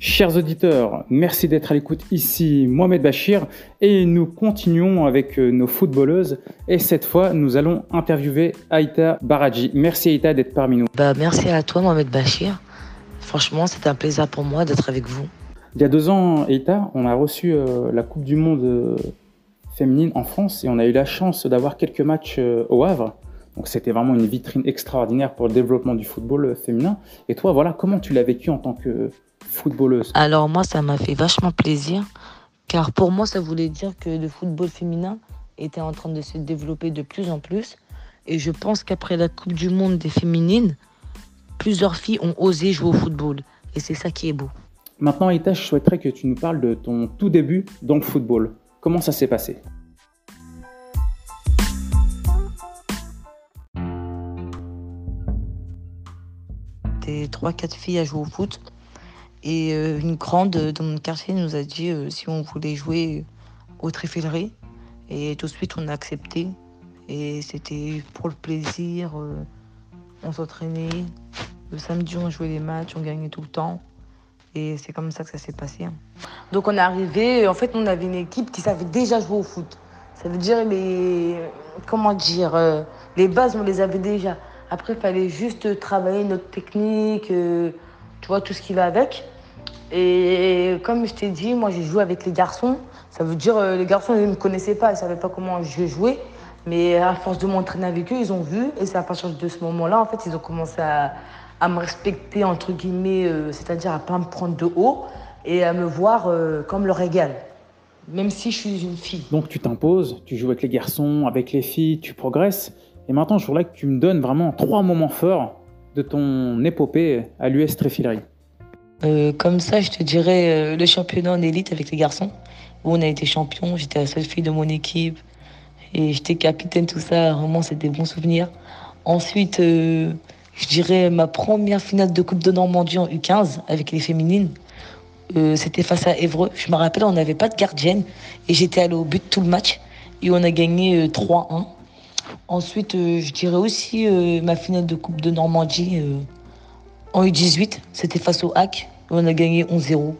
Chers auditeurs, merci d'être à l'écoute ici, Mohamed Bachir, et nous continuons avec nos footballeuses. Et cette fois, nous allons interviewer Aïta Baradji. Merci Aïta d'être parmi nous. Merci à toi Mohamed Bachir. Franchement, c'est un plaisir pour moi d'être avec vous. Il y a 2 ans, Aïta, on a reçu la Coupe du Monde féminine en France et on a eu la chance d'avoir quelques matchs au Havre. Donc c'était vraiment une vitrine extraordinaire pour le développement du football féminin. Et toi, voilà, comment tu l'as vécu en tant que footballeuse? Alors moi, ça m'a fait vachement plaisir, car pour moi, ça voulait dire que le football féminin était en train de se développer de plus en plus. Et je pense qu'après la Coupe du Monde des féminines, plusieurs filles ont osé jouer au football. Et c'est ça qui est beau. Maintenant, Aïta, je souhaiterais que tu nous parles de ton tout début dans le football. Comment ça s'est passé? Des 3-4 filles à jouer au foot. Et une grande dans mon quartier nous a dit si on voulait jouer au Tréfilerie. Et tout de suite, on a accepté. Et c'était pour le plaisir. On s'entraînait. Le samedi, on jouait les matchs, on gagnait tout le temps. Et c'est comme ça que ça s'est passé. Donc on est arrivé, en fait, on avait une équipe qui savait déjà jouer au foot. Ça veut dire les bases, on les avait déjà. Après, il fallait juste travailler notre technique, tu vois, tout ce qui va avec. Et comme je t'ai dit, moi, j'ai joué avec les garçons. Ça veut dire, les garçons, ils ne me connaissaient pas, ils ne savaient pas comment je jouais. Mais à force de m'entraîner avec eux, ils ont vu. Et c'est à partir de ce moment-là, en fait, ils ont commencé à me respecter, entre guillemets, c'est-à-dire à ne pas me prendre de haut et à me voir comme leur égal, même si je suis une fille. Donc tu t'imposes, tu joues avec les garçons, avec les filles, tu progresses. Et maintenant, je voudrais que tu me donnes vraiment 3 moments forts de ton épopée à l'US Tréfilerie. Comme ça, je te dirais le championnat en élite avec les garçons, où on a été champion. J'étais la seule fille de mon équipe et j'étais capitaine, tout ça. Vraiment, c'était des bons souvenirs. Ensuite, je dirais ma première finale de Coupe de Normandie en U15 avec les féminines. C'était face à Évreux. Je me rappelle, on n'avait pas de gardienne et j'étais allée au but tout le match et on a gagné 3-1. Ensuite, je dirais aussi ma finale de Coupe de Normandie en U18. C'était face au HAC et on a gagné 11-0.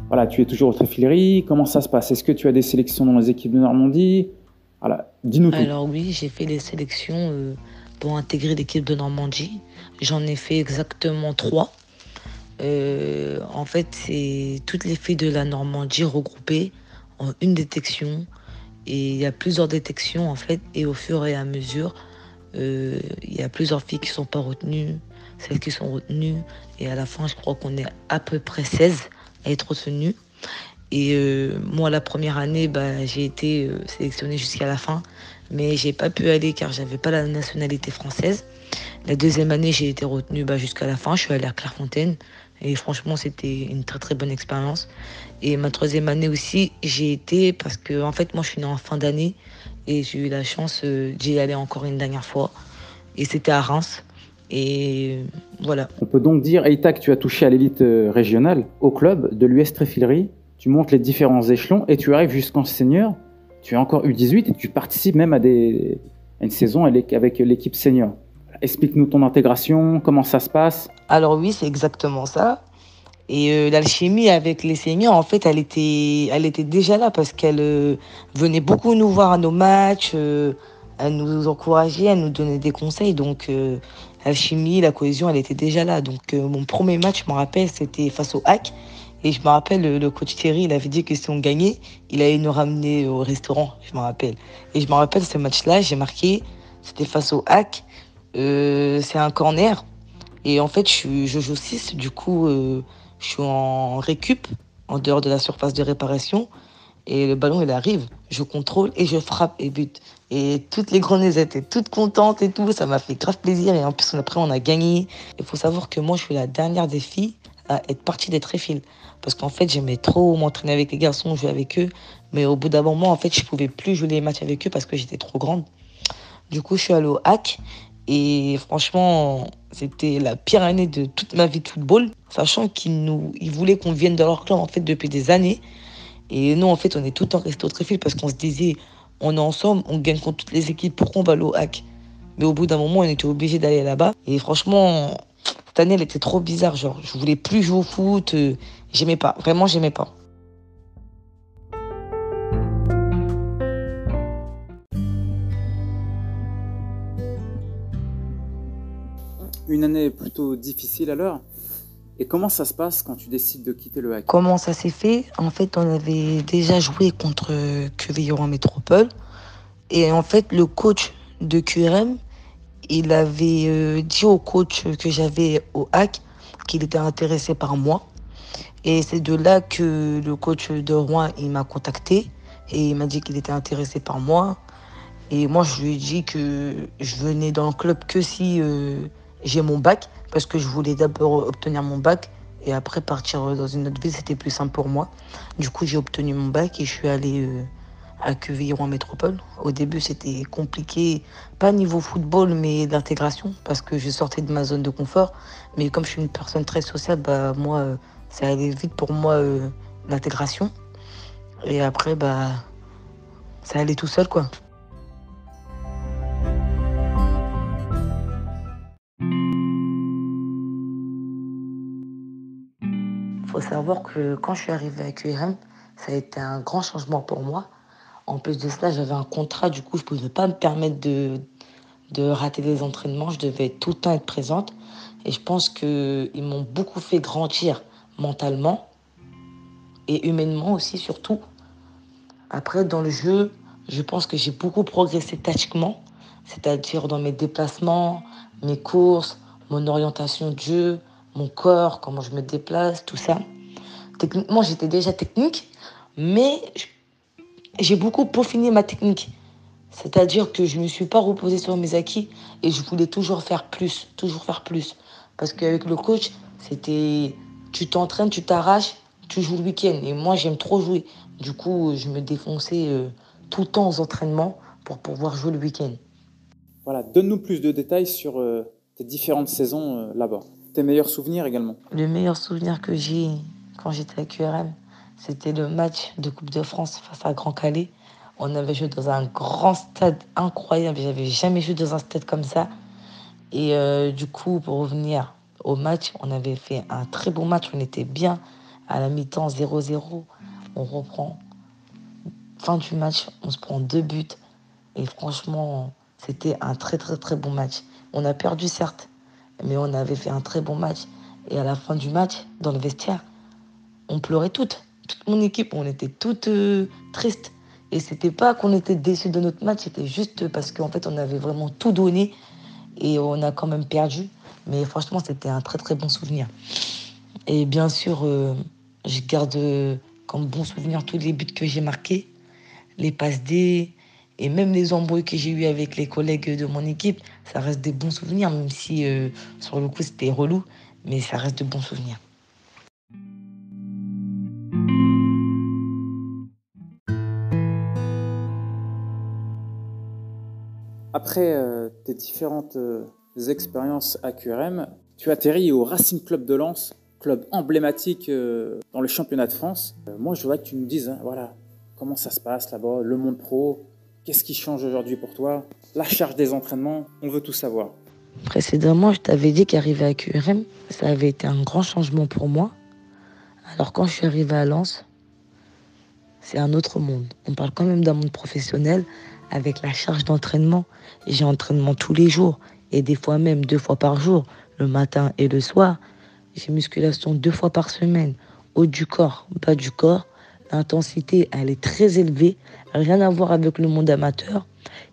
Voilà, tu es toujours au Tréfilerie. Comment ça se passe? Est-ce que tu as des sélections dans les équipes de Normandie? Voilà, dis-nous tout. Alors oui, j'ai fait les sélections pour intégrer l'équipe de Normandie. J'en ai fait exactement 3. En fait, c'est toutes les filles de la Normandie regroupées en une détection. Et il y a plusieurs détections, en fait. Et au fur et à mesure, il y a plusieurs filles qui ne sont pas retenues, celles qui sont retenues. Et à la fin, je crois qu'on est à peu près 16 à être retenues. Et moi, la première année, j'ai été sélectionnée jusqu'à la fin. Mais j'ai pas pu aller car j'avais pas la nationalité française. La deuxième année, j'ai été retenue jusqu'à la fin. Je suis allée à Clairefontaine. Et franchement, c'était une très très bonne expérience. Et ma troisième année aussi, j'ai été parce que en fait, moi, je suis née en fin d'année. Et j'ai eu la chance d'y aller encore une dernière fois. Et c'était à Reims. Et voilà. On peut donc dire, Aïta, que tu as touché à l'élite régionale, au club de l'US Tréfilerie. Tu montes les différents échelons et tu arrives jusqu'en senior. Tu es encore U18 et tu participes même à une saison avec l'équipe senior. Explique-nous ton intégration, comment ça se passe. Alors oui, c'est exactement ça. Et l'alchimie avec les seniors, en fait, elle était déjà là parce qu'elle venait beaucoup nous voir à nos matchs, elle nous encourageait, elle nous donnait des conseils. Donc l'alchimie, la cohésion, elle était déjà là. Donc mon premier match, je me rappelle, c'était face au HAC. Et je me rappelle, le coach Thierry, il avait dit que si on gagnait, il allait nous ramener au restaurant, je me rappelle. Et je me rappelle, ce match-là, j'ai marqué, c'était face au HAC, c'est un corner. Et en fait, je joue 6, du coup, je suis en récup, en dehors de la surface de réparation. Et le ballon, il arrive, je contrôle et je frappe et but. Et toutes les grenades étaient toutes contentes et tout, ça m'a fait grave plaisir. Et en plus, après, on a gagné. Il faut savoir que moi, je suis la dernière des filles à être partie des Tréfiles. Parce qu'en fait, j'aimais trop m'entraîner avec les garçons, jouer avec eux. Mais au bout d'un moment, en fait, je pouvais plus jouer les matchs avec eux parce que j'étais trop grande. Du coup, je suis allée au HAC. Et franchement, c'était la pire année de toute ma vie de football. Sachant qu'ils voulaient qu'on vienne dans leur club, en fait, depuis des années. Et nous, en fait, on est tout le temps restés au Tréfil parce qu'on se disait, on est ensemble, on gagne contre toutes les équipes, pourquoi on va aller au hack? Mais au bout d'un moment, on était obligé d'aller là-bas. Et franchement, cette année, elle était trop bizarre. Genre, je voulais plus jouer au foot. J'aimais pas. Vraiment, j'aimais pas. Une année plutôt difficile alors. Et comment ça se passe quand tu décides de quitter le hack? Comment ça s'est fait? En fait, on avait déjà joué contre Quevilly en métropole. Et en fait, le coach de QRM, il avait dit au coach que j'avais au hack qu'il était intéressé par moi. Et c'est de là que le coach de Rouen, il m'a contacté et il m'a dit qu'il était intéressé par moi. Et moi, je lui ai dit que je venais dans le club que si j'ai mon bac, parce que je voulais d'abord obtenir mon bac et après partir dans une autre ville, c'était plus simple pour moi. Du coup, j'ai obtenu mon bac et je suis allé à Quevilly-Rouen Métropole. Au début, c'était compliqué, pas niveau football, mais d'intégration, parce que je sortais de ma zone de confort. Mais comme je suis une personne très sociable, bah, moi, ça allait vite pour moi, l'intégration. Et après, bah, ça allait tout seul, quoi. Il faut savoir que quand je suis arrivée à QRM, ça a été un grand changement pour moi. En plus de cela, j'avais un contrat, du coup, je ne pouvais pas me permettre de rater les entraînements. Je devais tout le temps être présente. Et je pense qu'ils m'ont beaucoup fait grandir mentalement et humainement aussi, surtout. Après, dans le jeu, je pense que j'ai beaucoup progressé tactiquement, c'est-à-dire dans mes déplacements, mes courses, mon orientation de jeu, mon corps, comment je me déplace, tout ça. Techniquement, j'étais déjà technique, mais j'ai beaucoup peaufiné ma technique. C'est-à-dire que je ne me suis pas reposée sur mes acquis et je voulais toujours faire plus, toujours faire plus. Parce qu'avec le coach, c'était tu t'entraînes, tu t'arraches, tu joues le week-end. Et moi, j'aime trop jouer. Du coup, je me défonçais tout le temps aux entraînements pour pouvoir jouer le week-end. Voilà, donne-nous plus de détails sur tes différentes saisons là-bas. Tes meilleurs souvenirs également. Le meilleur souvenir que j'ai quand j'étais à QRM, c'était le match de Coupe de France face à Grand Calais. On avait joué dans un grand stade incroyable. J'avais jamais joué dans un stade comme ça. Et du coup, pour revenir au match, on avait fait un très beau match. On était bien à la mi-temps 0-0. On reprend. Fin du match, on se prend 2 buts. Et franchement, c'était un très très très bon match. On a perdu certes, mais on avait fait un très bon match. Et à la fin du match, dans le vestiaire, on pleurait toutes. Toute mon équipe, on était toutes tristes. Et c'était pas qu'on était déçus de notre match, c'était juste parce qu'en fait, on avait vraiment tout donné et on a quand même perdu. Mais franchement, c'était un très très bon souvenir. Et bien sûr, je garde comme bon souvenir tous les buts que j'ai marqués, les passes D et même les embrouilles que j'ai eues avec les collègues de mon équipe. Ça reste des bons souvenirs, même si sur le coup c'était relou, mais ça reste de bons souvenirs. Après tes différentes expériences à QRM, tu atterris au Racing Club de Lens, club emblématique dans le championnat de France. Moi, je voudrais que tu nous dises, hein, voilà, comment ça se passe là-bas, le monde pro, qu'est-ce qui change aujourd'hui pour toi, la charge des entraînements, on veut tout savoir. Précédemment, je t'avais dit qu'arriver à QRM, ça avait été un grand changement pour moi. Alors quand je suis arrivée à Lens, c'est un autre monde. On parle quand même d'un monde professionnel avec la charge d'entraînement. J'ai entraînement tous les jours et des fois même 2 fois par jour, le matin et le soir. J'ai musculation 2 fois par semaine, haut du corps, bas du corps. L'intensité, elle est très élevée, rien à voir avec le monde amateur.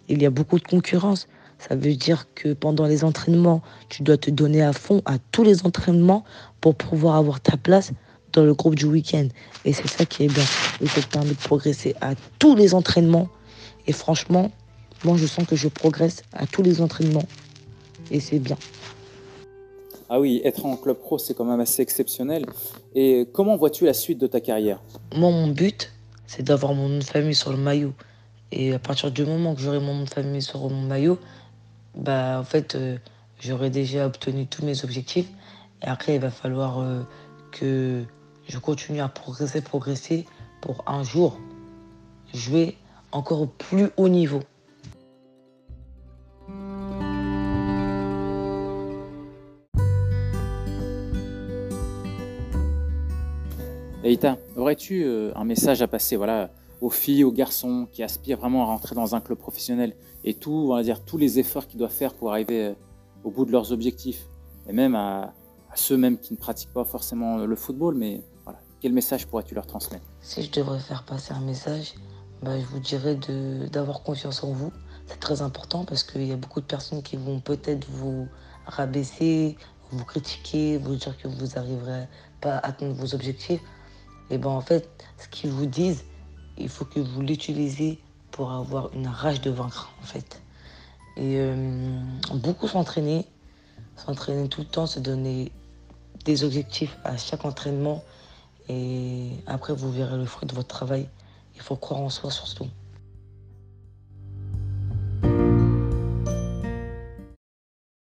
Il y a beaucoup de concurrence. Ça veut dire que pendant les entraînements, tu dois te donner à fond à tous les entraînements pour pouvoir avoir ta place dans le groupe du week-end. Et c'est ça qui est bien. Et ça te permet de progresser à tous les entraînements. Et franchement, moi, je sens que je progresse à tous les entraînements. Et c'est bien. Ah oui, être en club pro, c'est quand même assez exceptionnel. Et comment vois-tu la suite de ta carrière? Moi, mon but, c'est d'avoir mon nom de famille sur le maillot. Et à partir du moment que j'aurai mon nom de famille sur mon maillot, bah, en fait, j'aurai déjà obtenu tous mes objectifs. Et après, il va falloir que je continue à progresser pour un jour jouer encore au plus haut niveau. Eïta, aurais-tu un message à passer voilà, aux filles, aux garçons qui aspirent vraiment à rentrer dans un club professionnel et tout, on va dire, tous les efforts qu'ils doivent faire pour arriver au bout de leurs objectifs, et même à ceux même qui ne pratiquent pas forcément le football, mais voilà, quel message pourrais-tu leur transmettre? Si je devrais faire passer un message, je vous dirais d'avoir confiance en vous. C'est très important parce qu'il y a beaucoup de personnes qui vont peut-être vous rabaisser, vous critiquer, vous dire que vous n'arriverez pas à atteindre vos objectifs. Et en fait, ce qu'ils vous disent, il faut que vous l'utilisez pour avoir une rage de vaincre, en fait. Et beaucoup s'entraîner tout le temps, se donner des objectifs à chaque entraînement. Et après, vous verrez le fruit de votre travail. Il faut croire en soi surtout.